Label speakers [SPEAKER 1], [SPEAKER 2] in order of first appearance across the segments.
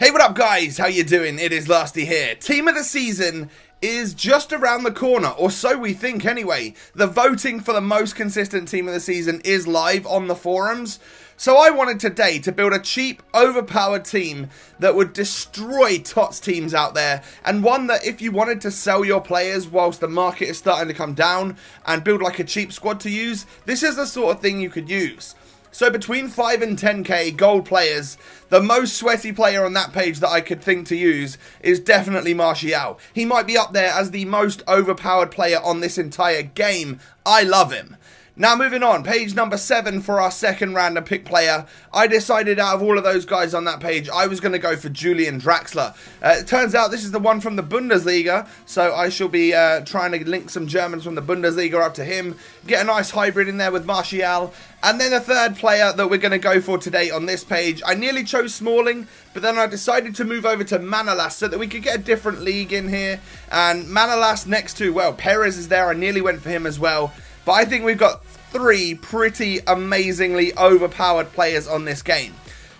[SPEAKER 1] Hey, what up guys? How you doing? It is Lasty here. Team of the season is just around the corner, or so we think anyway. The voting for the most consistent team of the season is live on the forums. So I wanted today to build a cheap, overpowered team that would destroy TOTS teams out there, and one that if you wanted to sell your players whilst the market is starting to come down and build like a cheap squad to use, this is the sort of thing you could use. So between 5 and 10k gold players, the most sweaty player on that page that I could think to use is definitely Martial. He might be up there as the most overpowered player on this entire game. I love him. Now moving on, page number 7 for our second random pick player. I decided out of all of those guys on that page, I was going to go for Julian Draxler. It turns out this is the one from the Bundesliga, so I shall be trying to link some Germans from the Bundesliga up to him, get a nice hybrid in there with Martial. And then the third player that we're going to go for today on this page, I nearly chose Smalling, but then I decided to move over to Manolas so that we could get a different league in here. And Manolas next to, well, Perez is there, I nearly went for him as well. But I think we've got 3 pretty amazingly overpowered players on this game.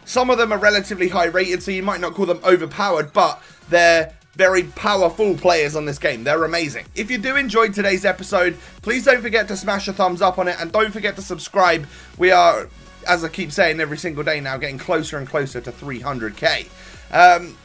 [SPEAKER 1] Some of them are relatively high rated, so you might not call them overpowered, but they're very powerful players on this game. They're amazing. If you do enjoy today's episode, please don't forget to smash a thumbs up on it, and don't forget to subscribe. We are, as I keep saying every single day now, getting closer and closer to 300k.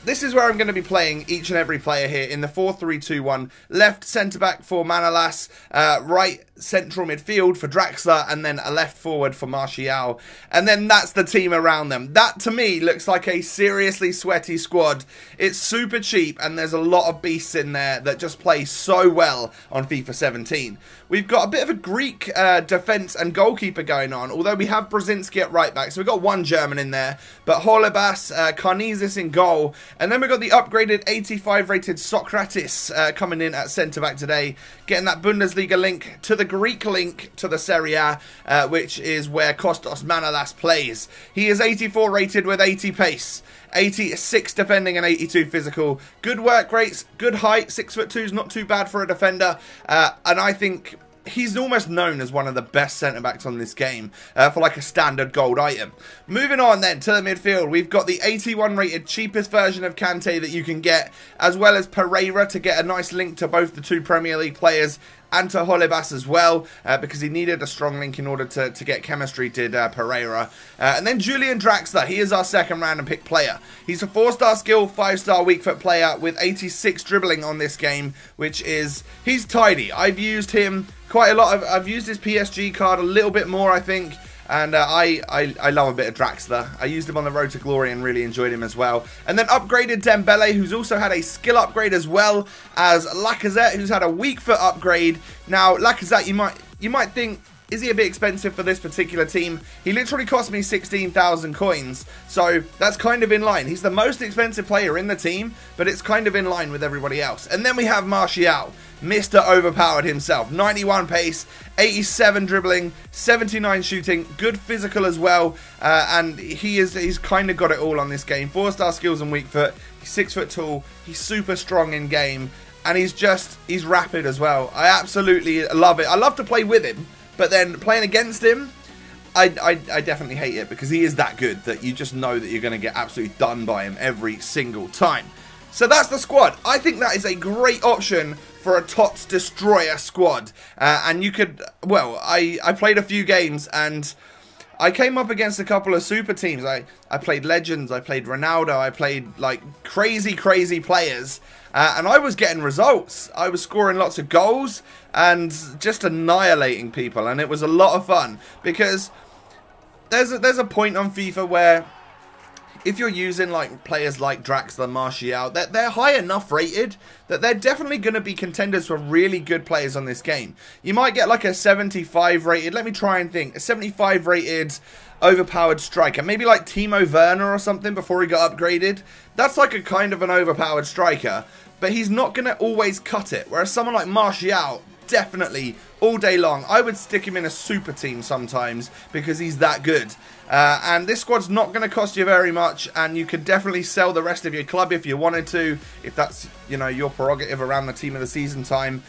[SPEAKER 1] This is where I'm going to be playing each and every player here in the 4-3-2-1. Left centre-back for Manolas, right central midfield for Draxler, and then a left forward for Martial. And then that's the team around them. That, to me, looks like a seriously sweaty squad. It's super cheap, and there's a lot of beasts in there that just play so well on FIFA 17. We've got a bit of a Greek defence and goalkeeper going on, although we have Brzezinski at right back, so we've got one German in there. But Holebas, Karnizis in goal, and then we've got the upgraded 85 rated Socrates coming in at centre back today, getting that Bundesliga link to the Greek link to the Serie A, which is where Kostas Manolas plays. He is 84 rated with 80 pace, 86 defending and 82 physical. Good work rates, good height, 6'2" is not too bad for a defender, and I think he's almost known as one of the best centre-backs on this game for like a standard gold item. Moving on then to the midfield, we've got the 81 rated cheapest version of Kante that you can get, as well as Pereira to get a nice link to both the 2 Premier League players and to Holebas as well, because he needed a strong link in order to get chemistry, did Pereira. And then Julian Draxler, he is our second random pick player. He's a 4-star skill, 5-star weak foot player with 86 dribbling on this game, which is, he's tidy. I've used him quite a lot. I've used his PSG card a little bit more, I think. And I love a bit of Draxler. I used him on the Road to Glory and really enjoyed him as well. And then upgraded Dembele, who's also had a skill upgrade as well as Lacazette, who's had a weak foot upgrade. Now, Lacazette, you might think, is he a bit expensive for this particular team? He literally cost me 16,000 coins, so that's kind of in line. He's the most expensive player in the team, but it's kind of in line with everybody else. And then we have Martial, Mr. Overpowered himself. 91 pace, 87 dribbling, 79 shooting, good physical as well, and he's kind of got it all on this game. 4-star skills and weak foot, he's 6 foot tall, he's super strong in game, and he's rapid as well. I absolutely love it. I love to play with him, but then playing against him, I definitely hate it, because he is that good that you just know that you're going to get absolutely done by him every single time. So that's the squad. I think that is a great option for a TOTS Destroyer squad. And you could, well, I played a few games and I came up against a couple of super teams. I played Legends, I played Ronaldo, I played like crazy players. And I was getting results. I was scoring lots of goals and just annihilating people. And it was a lot of fun, because there's a point on FIFA where if you're using like players like Draxler, Martial, they're high enough rated that they're definitely going to be contenders for really good players on this game. You might get like a 75 rated, let me try and think, a 75 rated overpowered striker, maybe like Timo Werner or something before he got upgraded. That's like a kind of an overpowered striker, but he's not going to always cut it, whereas someone like Martial, definitely all day long. I would stick him in a super team sometimes because he's that good. And this squad's not going to cost you very much, and you could definitely sell the rest of your club if you wanted to, if that's, you know, your prerogative around the team of the season time,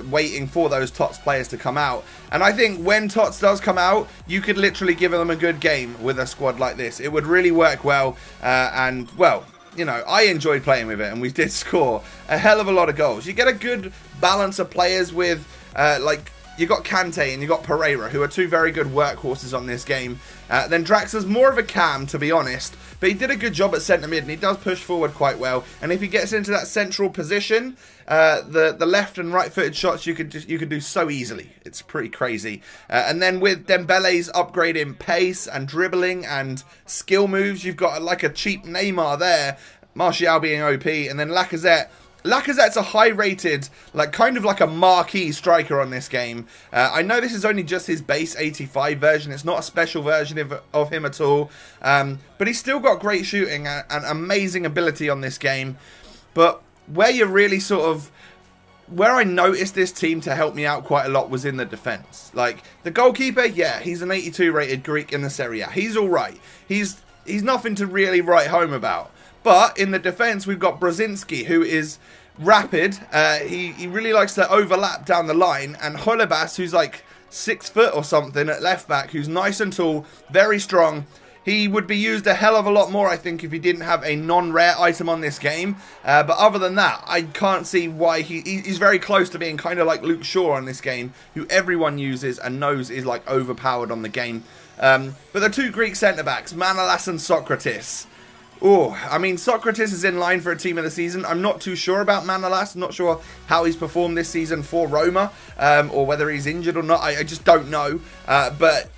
[SPEAKER 1] waiting for those TOTS players to come out. And I think when TOTS does come out, you could literally give them a good game with a squad like this. It would really work well, and well, you know, I enjoyed playing with it, and we did score a hell of a lot of goals. You get a good balance of players with, like, you got Kante and you got Pereira, who are two very good workhorses on this game. Then Draxler's more of a cam, to be honest, but he did a good job at centre mid, and he does push forward quite well. And if he gets into that central position, the left and right footed shots you could do so easily. It's pretty crazy. And then with Dembele's upgrade in pace and dribbling and skill moves, you've got like a cheap Neymar there, Martial being OP, and then Lacazette. Lacazette's a high-rated, like, kind of like a marquee striker on this game. I know this is only just his base 85 version. It's not a special version of him at all. But he's still got great shooting and amazing ability on this game. But where you really sort of... Where I noticed this team to help me out quite a lot was in the defence. Like, the goalkeeper, yeah, he's an 82 rated Greek in the Serie A. He's alright. He's nothing to really write home about. But in the defence, we've got Brzezinski, who is rapid. He really likes to overlap down the line. And Holebas, who's like 6 foot or something at left back, who's nice and tall, very strong. He would be used a hell of a lot more, I think, if he didn't have a non-rare item on this game. But other than that, I can't see why he's very close to being kind of like Luke Shaw on this game, who everyone uses and knows is like overpowered on the game. But the two Greek centre-backs, Manolas and Socrates. Oh, I mean, Socrates is in line for a team of the season. I'm not too sure about Manolas. I'm not sure how he's performed this season for Roma, or whether he's injured or not. I just don't know. But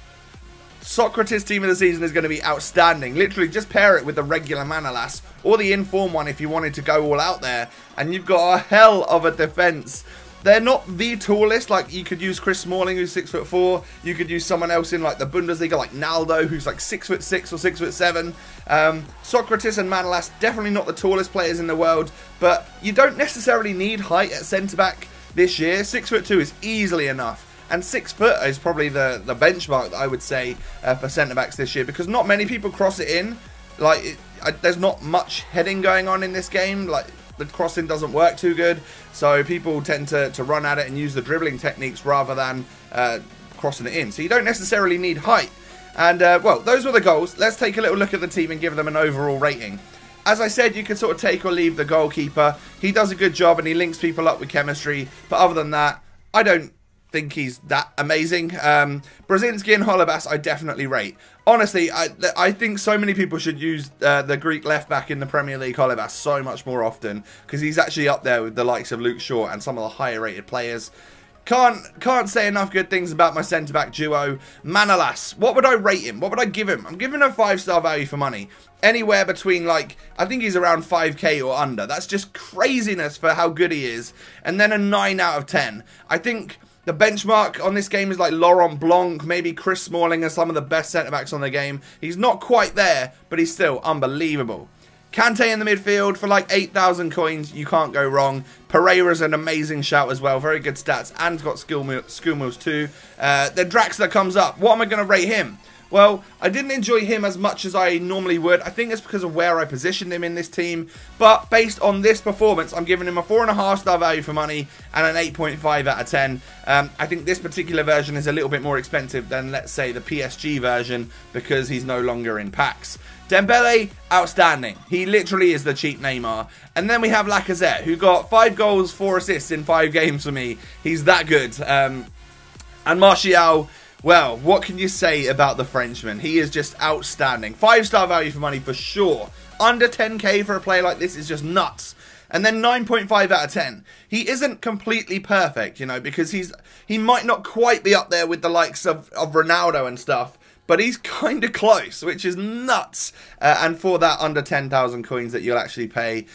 [SPEAKER 1] Socrates team of the season is going to be outstanding. Literally, just pair it with the regular Manolas, or the inform one if you wanted to go all out there, and you've got a hell of a defence. They're not the tallest. Like, you could use Chris Smalling, who's 6'4". You could use someone else in like the Bundesliga, like Naldo, who's like 6'6" or 6'7". Socrates and Manolas, definitely not the tallest players in the world, but you don't necessarily need height at centre back this year. 6'2" is easily enough. And 6 foot is probably the benchmark that I would say for centre backs this year, because not many people cross it in. Like, there's not much heading going on in this game. Like, the crossing doesn't work too good, so people tend to run at it and use the dribbling techniques rather than crossing it in. So you don't necessarily need height. And, well, those were the goals. Let's take a little look at the team and give them an overall rating. As I said, you can sort of take or leave the goalkeeper. He does a good job and he links people up with chemistry. But other than that, I don't think he's that amazing. Brzezinski and Holebas I definitely rate. Honestly, I think so many people should use the Greek left back in the Premier League, Holebas, so much more often, because he's actually up there with the likes of Luke Shaw and some of the higher rated players. Can't say enough good things about my centre back duo. Manolas, what would I rate him? What would I give him? I'm giving him a 5-star value for money. Anywhere between, like, I think he's around 5k or under. That's just craziness for how good he is. And then a 9 out of 10. I think the benchmark on this game is like Laurent Blanc, maybe Chris Smalling are some of the best centre-backs on the game. He's not quite there, but he's still unbelievable. Kante in the midfield for like 8,000 coins, you can't go wrong. Pereira's an amazing shout as well, very good stats, and got skill moves too. Then Draxler comes up. What am I going to rate him? Well, I didn't enjoy him as much as I normally would. I think it's because of where I positioned him in this team. But based on this performance, I'm giving him a 4.5-star value for money and an 8.5 out of 10. I think this particular version is a little bit more expensive than, let's say, the PSG version because he's no longer in packs. Dembele, outstanding. He literally is the cheap Neymar. And then we have Lacazette, who got 5 goals, 4 assists in 5 games for me. He's that good. And Martial, well, what can you say about the Frenchman? He is just outstanding. 5-star value for money for sure. Under 10k for a player like this is just nuts. And then 9.5 out of 10. He isn't completely perfect, you know, because he might not quite be up there with the likes of Ronaldo and stuff, but he's kind of close, which is nuts. And for that under 10,000 coins that you'll actually pay,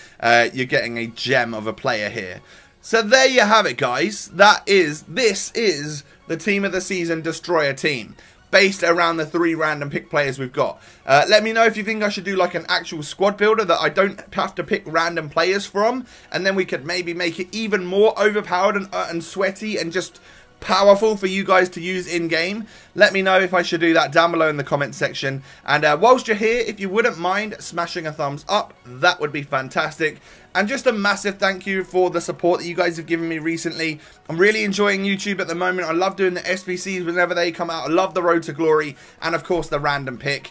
[SPEAKER 1] you're getting a gem of a player here. So there you have it, guys. This is the team of the season destroyer team, based around the 3 random pick players we've got. Let me know if you think I should do like an actual squad builder that I don't have to pick random players from, and then we could maybe make it even more overpowered and sweaty and just powerful for you guys to use in game. Let me know if I should do that down below in the comment section. And whilst you're here, if you wouldn't mind smashing a thumbs up, that would be fantastic. And just a massive thank you for the support that you guys have given me recently. I'm really enjoying YouTube at the moment. I love doing the SBCs whenever they come out. I love the Road to Glory and, of course, the random pick.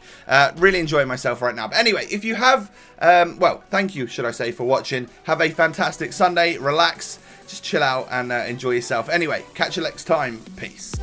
[SPEAKER 1] Really enjoying myself right now. But anyway, if you have, well, thank you, should I say, for watching. Have a fantastic Sunday. Relax. Just chill out and enjoy yourself. Anyway, catch you next time. Peace.